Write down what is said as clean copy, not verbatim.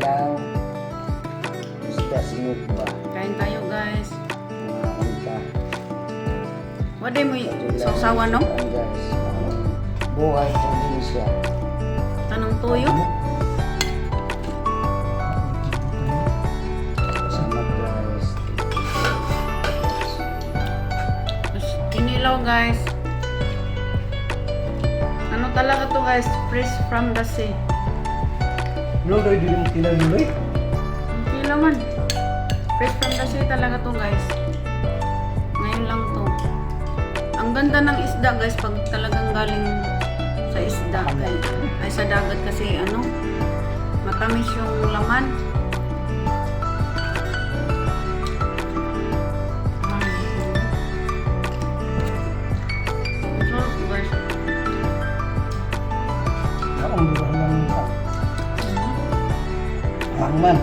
Kinilaw. Isda sinut ba? Kain tayo guys. Mga unta. Waday mo sausawan no? Guys. Buhay probinsya. Tanong tuyo. Sama guys. Tapos kinilaw guys. Ano talaga to guys? Fresh from the sea. Luloy din yung kinaluloy. Kilo man. Fresh from the sea talaga to guys. Ngayon lang to. Ang ganda ng isda guys pag talagang galing sa isda. Ay sa dagat kasi ano, matamis yung laman. Ang sarap guys. Ang luloy ng hangman.